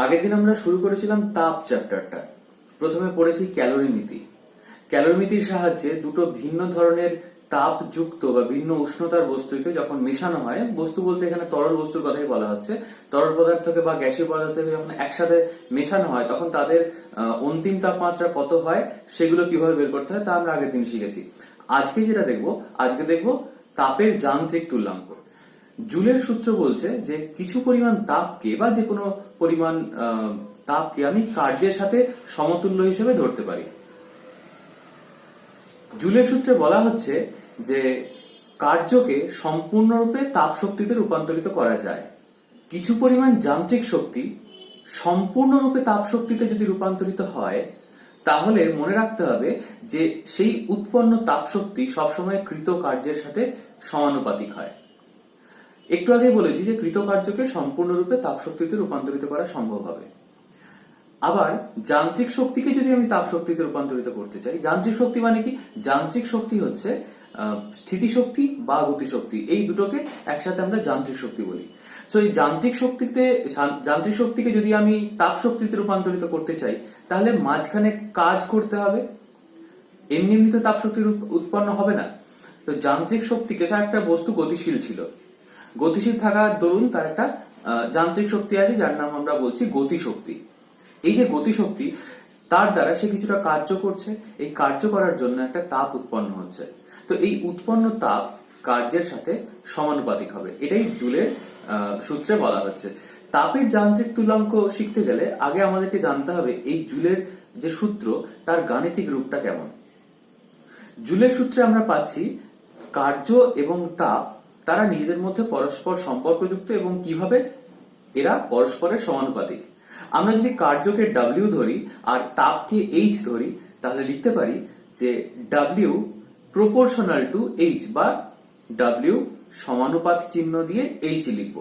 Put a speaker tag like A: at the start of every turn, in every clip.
A: আগের দিন আমরা শুরু করেছিলাম তাপ চ্যাপ্টারটা। প্রথমে পড়েছি ক্যালোরিমিতি। ক্যালোরিমিতির সাহায্যে দুটো ভিন্ন ধরনের তাপযুক্ত বা ভিন্ন উষ্ণতার বস্তুকে যখন মেশানো হয়, বস্তু বলতে এখানে তরল বস্তুর কথাই বলা হচ্ছে, তরল পদার্থকে বা গ্যাসীয় পদার্থকে যখন একসাথে মেশানো হয় তখন তাদের অন্তিম তাপমাত্রা কত হয় সেগুলো কিভাবে বের করতে হয় তা আমরা আগের দিন শিখেছি। আজকে যেটা দেখবো, আজকে দেখবো তাপের যান্ত্রিক তুল্যাঙ্ক। জুলের সূত্র বলছে যে কিছু পরিমাণ তাপকে বা যে কোনো পরিমাণ তাপকে আমি কার্যের সাথে সমতুল্য হিসেবে ধরতে পারি। জুলের সূত্রে বলা হচ্ছে যে কার্যকে সম্পূর্ণরূপে তাপ শক্তিতে রূপান্তরিত করা যায়। কিছু পরিমাণ যান্ত্রিক শক্তি সম্পূর্ণরূপে তাপ শক্তিতে যদি রূপান্তরিত হয় তাহলে মনে রাখতে হবে যে সেই উৎপন্ন তাপ শক্তি সবসময় কৃত কার্যের সাথে সমানুপাতিক হয়। একটু আগে বলেছি যে কৃতকার্যকে সম্পূর্ণরূপে তাপ শক্তিতে রূপান্তরিত করা সম্ভব হবে। আবার যান্ত্রিক শক্তিকে যদি আমি তাপ শক্তিতে রূপান্তরিত করতে চাই, যান্ত্রিক শক্তি মানে কি? যান্ত্রিক শক্তি হচ্ছে স্থিতিশক্তি বা গতিশক্তি, এই দুটোকে একসাথে আমরা যান্ত্রিক শক্তি বলি। তো এই যান্ত্রিক শক্তিকে যদি আমি তাপ শক্তিতে রূপান্তরিত করতে চাই তাহলে মাঝখানে কাজ করতে হবে, এমনি এমনি তো তাপ শক্তি উৎপন্ন হবে না। তো যান্ত্রিক শক্তিকে, তার একটা বস্তু গতিশীল ছিল, গতিশীল থাকার দরুন তার একটা যান্ত্রিক শক্তি আছে যার নাম আমরা বলছি গতিশক্তি। এই যে গতিশক্তি, তার দ্বারা সে কিছুটা কার্য করছে, এই কার্য করার জন্য একটা তাপ উৎপন্ন হচ্ছে। তো এই উৎপন্ন তাপ কার্যের সাথে সমানুপাতিক হবে, এটাই জুলের সূত্রে বলা হচ্ছে। তাপের যান্ত্রিক তুল্যাঙ্ক শিখতে গেলে আগে আমাদেরকে জানতে হবে এই জুলের যে সূত্র তার গাণিতিক রূপটা কেমন। জুলের সূত্রে আমরা পাচ্ছি কার্য এবং তাপ তারা নিজেদের মধ্যে পরস্পর সম্পর্কযুক্ত এবং কিভাবে এরা পরস্পরের সমানুপাতিক। আমরা যদি কার্যকে W ধরি আর তাপকে H ধরি তাহলে লিখতে পারি যে W প্রপোর্শনাল টু H, বা W সমানুপাত চিহ্ন দিয়ে H লিখব।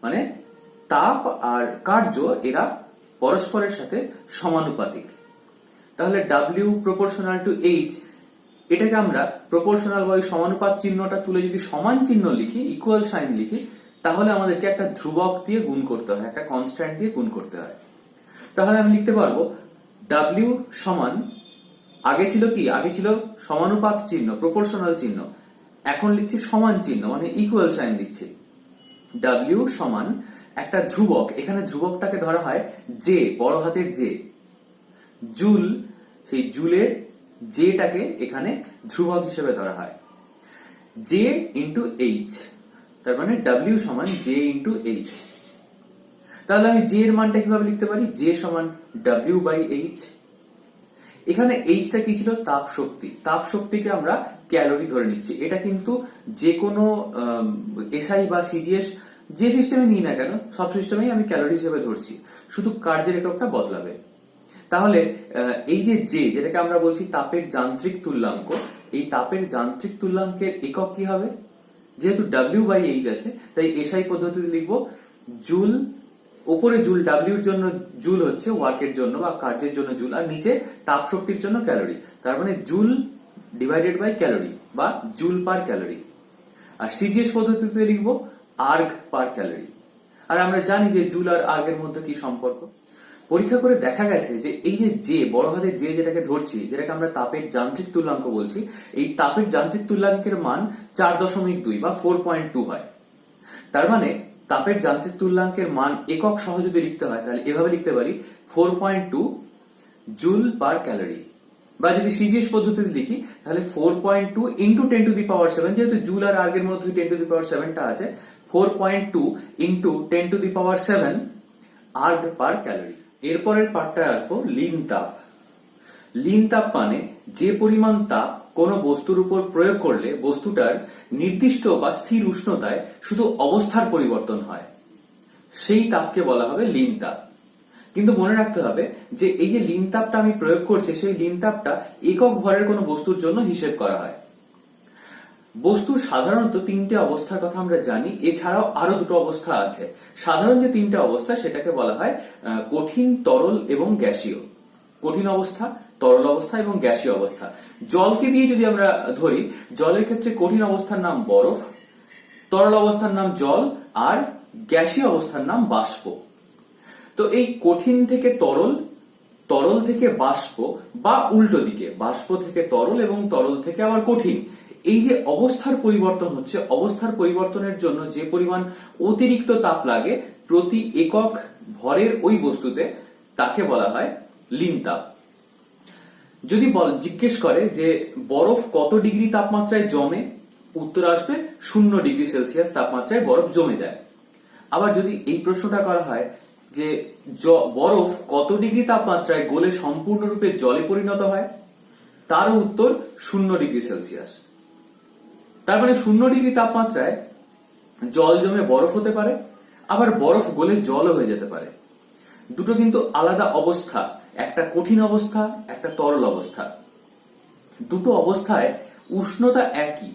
A: মানে তাপ আর কার্য এরা পরস্পরের সাথে সমানুপাতিক। তাহলে W প্রপোর্শনাল টু H, এটাকে আমরা প্রপোর্শনাল বা সমানুপাত চিহ্নটা তুলে যদি সমান চিহ্ন লিখি, ইকুয়াল সাইন লিখি, তাহলে আমাদেরকে একটা ধ্রুবক দিয়ে গুণ করতে হয়, একটা কনস্ট্যান্ট দিয়ে গুণ করতে হয়। তাহলে আমি লিখতে পারবো W সমান, আগে ছিল কি? আগে ছিল সমানুপাত চিহ্ন, প্রপোর্শনাল চিহ্ন, এখন লিখছি সমান চিহ্ন মানে ইকুয়াল সাইন দিচ্ছি। W সমান একটা ধ্রুবক, এখানে ধ্রুবকটাকে ধরা হয় জে, বড় হাতের জে। জুল, সেই জুলের জেটাকে এখানে ধ্রুবক হিসেবে ধরা হয়, জে ইন্টু এইচ, তার মানে W সমান জে ইন্টু এইচ। তাহলে আমি জে এর মানটা কিভাবে লিখতে পারি? জে সমান W বাই এইচ। এখানে এইচটা কি ছিল? তাপ শক্তি। তাপ শক্তিকে আমরা ক্যালোরি ধরে নিচ্ছি। এটা কিন্তু যে কোনো এসআই বা সিজিএস যে সিস্টেমে নিই না কেন, সব সিস্টেমেই আমি ক্যালোরি হিসেবে ধরছি, শুধু কার্যের এককটা বদলাবে। তাহলে এই যে জে, যেটাকে আমরা বলছি তাপের যান্ত্রিক তুল্যাঙ্ক, এই তাপের যান্ত্রিক তুল্যাঙ্কের একক কি হবে? যেহেতু W বাই এইচ আছে তাই এসআই পদ্ধতিতে লিখবো জুল, উপরে জুল, W এর জন্য জুল হচ্ছে ওয়ার্কের জন্য বা কার্যের জন্য জুল, আর নিচে তাপ শক্তির জন্য ক্যালোরি, তার মানে জুল ডিভাইডেড বাই ক্যালোরি বা জুল পার ক্যালোরি। আর সিজিএস পদ্ধতিতে লিখবো আর্গ পার ক্যালোরি। আর আমরা জানি যে জুল আর আর্গের মধ্যে কি সম্পর্ক। পরীক্ষা করে দেখা গেছে যে এই যে জে, বড় হাতের জে যেটাকে ধরছি, যেটাকে আমরা তাপের যান্ত্রিক তুল্যাঙ্ক বলছি, এই তাপের যান্ত্রিক তুল্যাঙ্কের মান 4.2 বা 4.2 হয়। তার মানে তাপের যান্ত্রিক তুল্যাঙ্কের মান একক সহ যদি লিখতে হয় তাহলে এভাবে লিখতে পারি 4.2 জুল পার ক্যালোরি। বা যদি সিজিএস পদ্ধতিতে লিখি তাহলে 4.2 ইন্টু 10 টু দি পাওয়ার 7, যেহেতু জুল আর আর্গের মধ্যে 10 টু দি পাওয়ার 7টা আছে, 4.2 into 10 to the power 7 erg per calorie. এরপরের পার্টটা আসবো লিন তাপ। লিন তাপ মানে যে পরিমাণ তাপ কোনো বস্তুর উপর প্রয়োগ করলে বস্তুটার নির্দিষ্ট বা স্থির উষ্ণতায় শুধু অবস্থার পরিবর্তন হয়, সেই তাপকে বলা হবে লিন তাপ। কিন্তু মনে রাখতে হবে যে এই যে লিন তাপটা আমি প্রয়োগ করছি, সেই লিন তাপটা একক ভরের কোনো বস্তুর জন্য হিসেব করা হয়। বস্তুর সাধারণত তিনটে অবস্থার কথা আমরা জানি, এছাড়াও আরো দুটো অবস্থা আছে। সাধারণ যে তিনটে অবস্থা সেটাকে বলা হয় কঠিন, তরল এবং গ্যাসীয়। কঠিন অবস্থা, তরল অবস্থা এবং গ্যাসীয় অবস্থা। জলকে দিয়ে যদি আমরা ধরি, জলের ক্ষেত্রে কঠিন অবস্থার নাম বরফ, তরল অবস্থার নাম জল, আর গ্যাসীয় অবস্থার নাম বাষ্প। তো এই কঠিন থেকে তরল, তরল থেকে বাষ্প, বা উল্টো দিকে বাষ্প থেকে তরল এবং তরল থেকে আবার কঠিন, এই যে অবস্থার পরিবর্তন হচ্ছে, অবস্থার পরিবর্তনের জন্য যে পরিমাণ অতিরিক্ত তাপ লাগে প্রতি একক ভরের ওই বস্তুতে, তাকে বলা হয় লীন তাপ। যদি জিজ্ঞেস করে যে বরফ কত ডিগ্রি তাপমাত্রায় জমে, উত্তর আসবে 0 ডিগ্রি সেলসিয়াস তাপমাত্রায় বরফ জমে যায়। আবার যদি এই প্রশ্নটা করা হয় যে বরফ কত ডিগ্রি তাপমাত্রায় গলে সম্পূর্ণরূপে জলে পরিণত হয়, তারও উত্তর 0 ডিগ্রি সেলসিয়াস। তার মানে 0 ডিগ্রি তাপমাত্রায় জল জমে বরফ হতে পারে, আবার বরফ গলে জলও হয়ে যেতে পারে। দুটো কিন্তু আলাদা অবস্থা, একটা কঠিন অবস্থা, একটা তরল অবস্থা। দুটো অবস্থায় উষ্ণতা একই,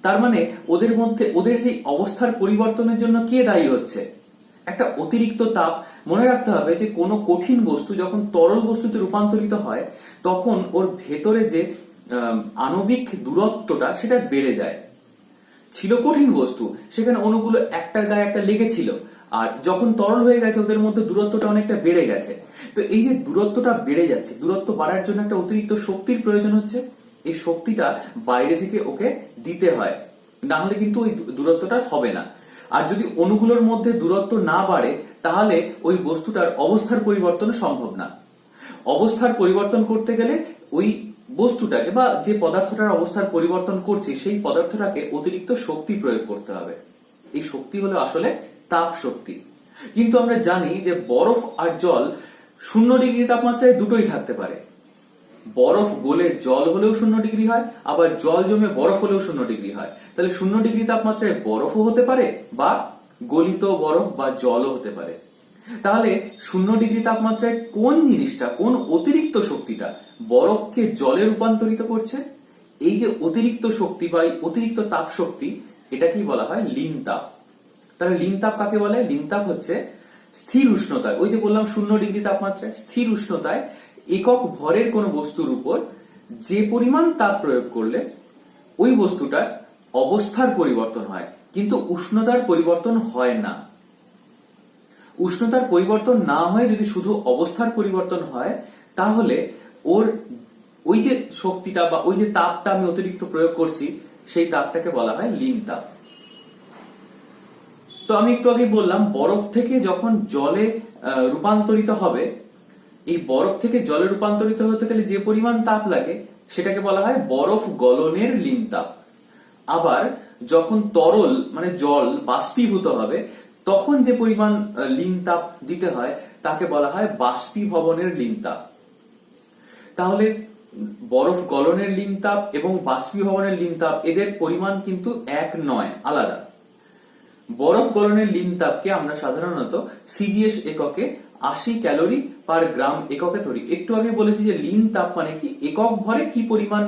A: তার মানে ওদের মধ্যে ওদের যে অবস্থার পরিবর্তনের জন্য কে দায়ী হচ্ছে? একটা অতিরিক্ত তাপ। মনে রাখতে হবে যে কোনো কঠিন বস্তু যখন তরল বস্তুতে রূপান্তরিত হয় তখন ওর ভেতরে যে আণবিক দূরত্বটা সেটা বেড়ে যায়। ছিল কঠিন বস্তু, সেখানে অণুগুলো একটার গায়ে একটা লেগেছিল, আর যখন তরল হয়ে গেছে ওদের মধ্যে দূরত্বটা অনেকটা বেড়ে গেছে। তো এই যে দূরত্বটা বেড়ে যাচ্ছে, দূরত্ব বাড়ার জন্য একটা অতিরিক্ত শক্তির প্রয়োজন হচ্ছে। এই শক্তিটা বাইরে থেকে ওকে দিতে হয়, না হলে কিন্তু ওই দূরত্বটা হবে না। আর যদি অণুগুলোর মধ্যে দূরত্ব না বাড়ে তাহলে ওই বস্তুটার অবস্থার পরিবর্তন সম্ভব না। অবস্থার পরিবর্তন করতে গেলে ওই বস্তুটাকে বা যে পদার্থটার অবস্থার পরিবর্তন করছে সেই পদার্থটাকে অতিরিক্ত শক্তি প্রয়োগ করতে হবে। এই শক্তি হলো আসলে তাপ শক্তি। কিন্তু আমরা জানি যে বরফ আর জল 0 ডিগ্রি তাপমাত্রায় দুটোই থাকতে পারে। বরফ গলে জল হলেও 0 ডিগ্রি হয়, আবার জল জমে বরফ হলেও 0 ডিগ্রি হয়। তাহলে 0 ডিগ্রি তাপমাত্রায় বরফও হতে পারে, বা গলিত বরফ বা জলও হতে পারে। তাহলে 0 ডিগ্রি তাপমাত্রায় কোন জিনিসটা, কোন অতিরিক্ত শক্তিটা বরফকে জলে রূপান্তরিত করছে? এই যে অতিরিক্ত শক্তি বা অতিরিক্ত তাপ শক্তি, এটাকেই বলা হয় লীন তাপ। তাহলে লীন তাপ কাকে বলে? লীন তাপ হচ্ছে স্থির উষ্ণতায়, ওই যে বললাম 0 ডিগ্রি তাপমাত্রায় স্থির উষ্ণতায় একক ভরের কোন বস্তুর উপর যে পরিমাণ তাপ প্রয়োগ করলে ওই বস্তুটার অবস্থার পরিবর্তন হয়, কিন্তু উষ্ণতার পরিবর্তন হয় না। উষ্ণতার পরিবর্তন না হয়ে যদি শুধু অবস্থার পরিবর্তন হয়, তাহলে ওর ওই যে শক্তিটা বা ওই যে তাপটা আমি অতিরিক্ত প্রয়োগ করছি, সেই তাপটাকে বলা হয় লীন তাপ। তো আমি একটু আগে বললাম বরফ থেকে যখন জলে রূপান্তরিত হবে, এই বরফ থেকে জলে রূপান্তরিত হতে গেলে যে পরিমাণ তাপ লাগে সেটাকে বলা হয় বরফ গলনের লীন তাপ। আবার যখন তরল মানে জল বাষ্পীভূত হবে তখন যে পরিমাণ লীন তাপ দিতে হয় তাকে বলা হয় বাষ্পীভবনের লীন তাপ। তাহলে বরফ গলনের লীন তাপ এবং বাষ্পীভবনের লীন তাপ এদের পরিমাণ কিন্তু এক নয়, আলাদা। বরফ গলনের লীন তাপকে আমরা সাধারণত সিজিএস এককে 80 ক্যালোরি পার গ্রাম এককে ধরি। একটু আগে বলেছি যে লীন তাপ মানে কি, একক ভরে কি পরিমাণ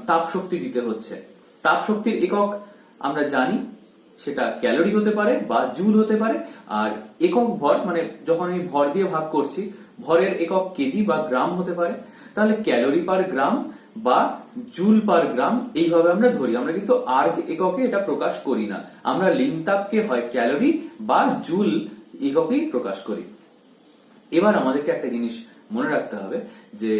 A: তাপ শক্তি দিতে হচ্ছে। তাপ শক্তির একক আমরা জানি, সেটা ক্যালোরি হতে পারে বা জুল হতে পারে। আর একক ভর মানে যখন আমি ভর দিয়ে ভাগ করছি, ভরের একক কেজি বা গ্রাম হতে পারে। তাহলে ক্যালোরি পার গ্রাম বা জুল পার গ্রাম এইভাবে আমরা ধরি। আমরা কিন্তু আর এককে এটা প্রকাশ করি না, আমরা লীন তাপকে হয় ক্যালোরি বা জুল এককেই প্রকাশ করি। এবার আমাদেরকে একটা জিনিস মনে রাখতে হবে যে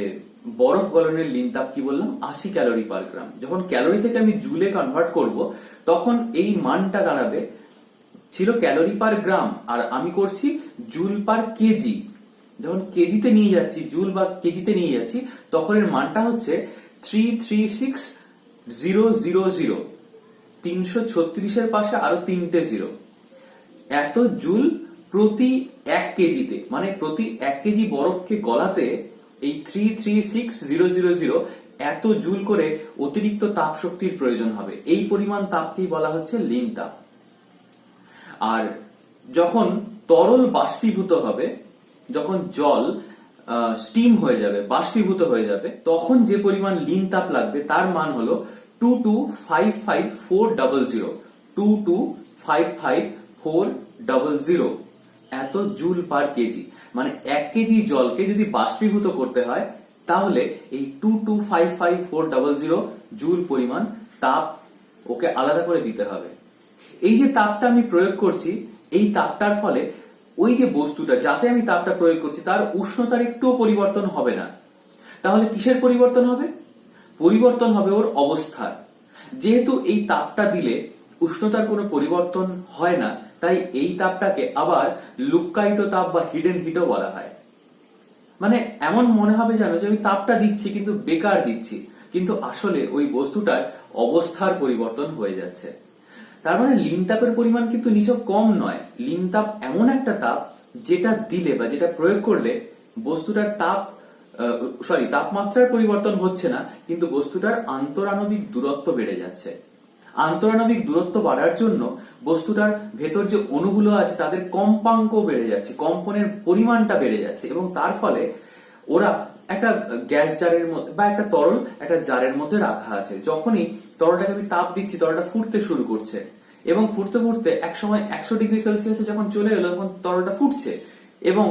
A: বরফ গলনের লীন তাপ কি বললাম, 80 ক্যালোরি পার গ্রাম। যখন ক্যালোরি থেকে আমি জুলে কনভার্ট করব তখন এই মানটা দাঁড়াবে, ছিল ক্যালোরি পার গ্রাম আর আমি করছি জুল পার কেজি। যখন কেজিতে নিয়ে যাচ্ছি, জুল বা কেজিতে নিয়ে যাচ্ছি, তখন এর মানটা হচ্ছে 336000। 336 এর পাশে আরো 3টে জিরো। এত জুল প্রতি 1 কেজিতে, মানে প্রতি 1 কেজি বরফকে গলাতে এই 336000 এত জুল করে অতিরিক্ত তাপ শক্তির প্রয়োজন হবে। এই পরিমাণ তাপকেই বলা হচ্ছে লীন তাপ। আর যখন তরল বাষ্পীভূত হবে, যখন জল স্টিম হয়ে যাবে, বাষ্পীভূত হয়ে যাবে, তখন যে পরিমাণ লীন তাপ লাগবে তার মান হলো 2255400। 2255400 এত জুল পার কেজি। মানে 1 কেজি জলকে যদি বাষ্পীভূত করতে হয় তাহলে এই 2255400 জুল পরিমাণ তাপ ওকে আলাদা করে দিতে হবে। এই যে তাপটা আমি প্রয়োগ করছি, এই তাপটার ফলে ওই যে বস্তুটা যাতে আমি তাপটা প্রয়োগ করছি তার উষ্ণতার একটুও পরিবর্তন হবে না। তাহলে কিসের পরিবর্তন হবে? পরিবর্তন হবে ওর অবস্থার। যেহেতু এই তাপটা দিলে উষ্ণতার কোনো পরিবর্তন হয় না, তাই এই তাপটাকে আবার লুক্কায়িত তাপ বা হিডেন হিটও বলা হয়। মানে এমন মনে হবে যেন যে আমি তাপটা দিচ্ছি কিন্তু বেকার দিচ্ছি, কিন্তু আসলে ওই বস্তুটার অবস্থার পরিবর্তন হয়ে যাচ্ছে। তার মানে লিন তাপের পরিমাণ কিন্তু নিছক কম নয়। লিন তাপ এমন একটা তাপ যেটা দিলে বা যেটা প্রয়োগ করলে বস্তুটার তাপমাত্রার পরিবর্তন হচ্ছে না, কিন্তু বস্তুটার আন্তরাণবিক দূরত্ব বেড়ে যাচ্ছে। আন্তরাণবিক দূরত্ব বাড়ার জন্য বস্তুটার ভেতর যে অণুগুলো আছে তাদের কম্পাঙ্ক বেড়ে যাচ্ছে, কম্পনের পরিমাণটা বেড়ে যাচ্ছে, এবং তার ফলে ওরা একটা গ্যাস জারের মধ্যে বা একটা তরল একটা জারের মধ্যে রাখা আছে। যখনই তরলটাকে আমি তাপ দিচ্ছি তরলটা ফুটতে শুরু করছে, এবং ফুটতে ফুটতে একসময় 100°C যখন চলে এলো তখন তরলটা ফুটছে এবং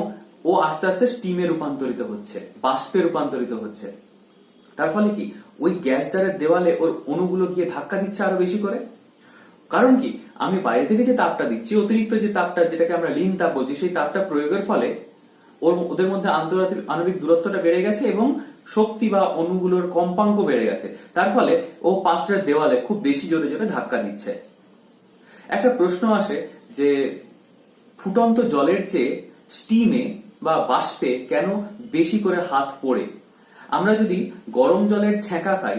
A: ও আস্তে আস্তে স্টিমে রূপান্তরিত হচ্ছে, বাষ্পে রূপান্তরিত হচ্ছে। তার ফলে কি ওই গ্যাস জারের দেওয়ালে ওর অণুগুলো গিয়ে ধাক্কা দিচ্ছে আরো বেশি করে। কারণ কি আমি বাইরে থেকে যে তাপটা দিচ্ছি, অতিরিক্ত যে তাপটা যেটাকে আমরা লিন তাপ বলছি, সেই তাপটা প্রয়োগের ফলে ওদের মধ্যে আণবিক দূরত্বটা বেড়ে গেছে এবং শক্তি বা অণুগুলোর কম্পাঙ্ক বেড়ে গেছে। তার ফলে ও পাত্রের দেওয়ালে খুব বেশি জোরে জোরে ধাক্কা দিচ্ছে। একটা প্রশ্ন আসে যে ফুটন্ত জলের চেয়ে স্টিমে বা বাষ্পে কেন বেশি করে হাত পড়ে? আমরা যদি গরম জলের ছ্যাঁকা খাই,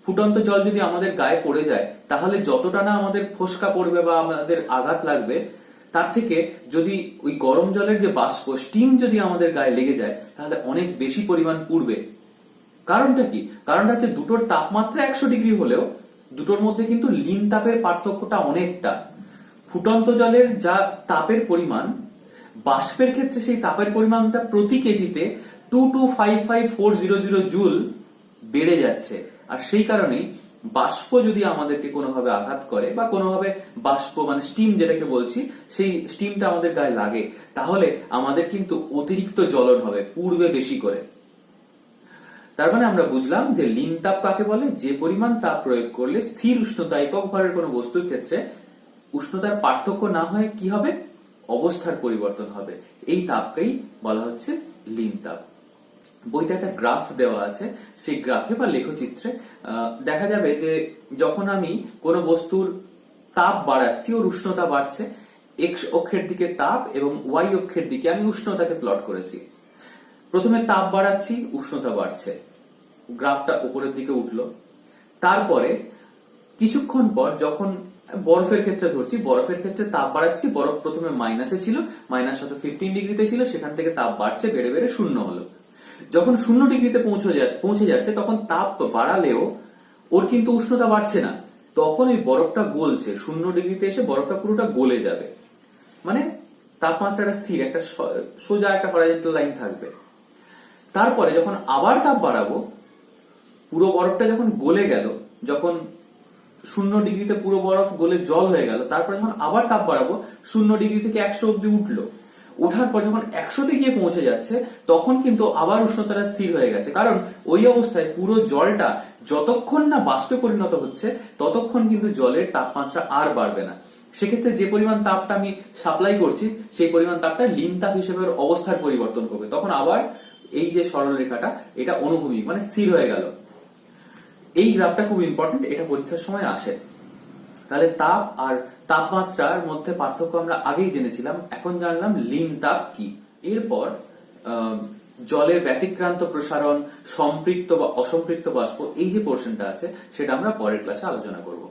A: ফুটন্ত জল যদি আমাদের গায়ে পড়ে যায় তাহলে যতটা না আমাদের ফোস্কা পড়বে বা আমাদের আঘাত লাগবে, তার থেকে যদি ওই গরম জলের যে বাষ্প স্টিম যদি আমাদের গায়ে লেগে যায় তাহলে অনেক বেশি পরিমাণ পুড়বে। কারণটা কি? কারণটা হচ্ছে দুটোর তাপমাত্রা 100° হলেও দুটোর মধ্যে কিন্তু লিন তাপের পার্থক্যটা অনেকটা। ফুটন্ত জলের যা তাপের পরিমাণ, বাষ্পের ক্ষেত্রে সেই তাপের পরিমাণটা প্রতি কেজিতে 2255400 জুল বেড়ে যাচ্ছে। আর সেই কারণেই বাষ্প যদি আমাদেরকে কোনোভাবে আঘাত করে বা কোনোভাবে বাষ্প মানে স্টিম যেটাকে বলছি, সেই স্টিমটা আমাদের গায়ে লাগে, তাহলে আমাদের কিন্তু অতিরিক্ত জ্বলন হবে, পুড়বে বেশি করে। তার মানে আমরা বুঝলাম যে লিন তাপ কাকে বলে? যে পরিমাণ তাপ প্রয়োগ করলে স্থির উষ্ণতা একক ভরের কোনো বস্তুর ক্ষেত্রে উষ্ণতার পার্থক্য না হয়ে কি হবে? অবস্থার পরিবর্তন হবে। এই তাপকেই বলা হচ্ছে লিন তাপ। বইতে একটা গ্রাফ দেওয়া আছে, সেই গ্রাফে বা লেখচিত্রে দেখা যাবে যে যখন আমি কোনো বস্তুর তাপ বাড়াচ্ছি ওর উষ্ণতা বাড়ছে, এক্স অক্ষের দিকে তাপ এবং ওয়াই অক্ষের দিকে আমি উষ্ণতাকে প্লট করেছি। প্রথমে তাপ বাড়াচ্ছি, উষ্ণতা বাড়ছে, গ্রাফটা উপরের দিকে উঠলো। তারপরে কিছুক্ষণ পর যখন বরফের ক্ষেত্রে ধরছি, বরফের ক্ষেত্রে তাপ বাড়াচ্ছি, বরফ প্রথমে মাইনাসে ছিল, -15°তে ছিল, সেখান থেকে তাপ বাড়ছে, বেড়ে বেড়ে 0 হলো। যখন 0°তে পৌঁছে যাচ্ছে তখন তাপ বাড়ালেও ওর কিন্তু উষ্ণতা বাড়ছে না, তখন ওই বরফটা গলছে, 0°তে এসে বরফটা পুরোটা গলে যাবে। মানে তাপমাত্রাটা স্থির, একটা সোজা একটা হরাইজন্টাল লাইন থাকবে। তারপরে যখন আবার তাপ বাড়াবো, পুরো বরফটা যখন গলে গেল, যখন 0°তে পুরো বরফ গলে জল হয়ে গেল, তারপরে যখন আবার তাপ বাড়াবো 0° থেকে 100 অব্দি উঠলো। ওঠার পর যখন 100তে গিয়ে পৌঁছে যাচ্ছে তখন কিন্তু আবার উষ্ণতাটা স্থির হয়ে গেছে, কারণ ওই অবস্থায় পুরো জলটা যতক্ষণ না বাষ্পে পরিণত হচ্ছে ততক্ষণ কিন্তু জলের তাপমাত্রা আর বাড়বে না। সেক্ষেত্রে যে পরিমাণ তাপটা আমি সাপ্লাই করছি সেই পরিমাণ তাপটা লিন তাপ হিসেবে অবস্থার পরিবর্তন করবে, তখন আবার এই যে সরল রেখাটা এটা অনুভূমিক মানে স্থির হয়ে গেল। এই গ্রাফটা খুব ইম্পর্টেন্ট, এটা পরীক্ষার সময় আসে। তাহলে তাপ আর তাপমাত্রার মধ্যে পার্থক্য আমরা আগেই জেনেছিলাম, এখন জানলাম লিন তাপ কি। এরপর জলের ব্যতিক্রান্ত প্রসারণ, সম্পৃক্ত বা অসম্পৃক্ত বাষ্প, এই যে পোর্শনটা আছে সেটা আমরা পরের ক্লাসে আলোচনা করব।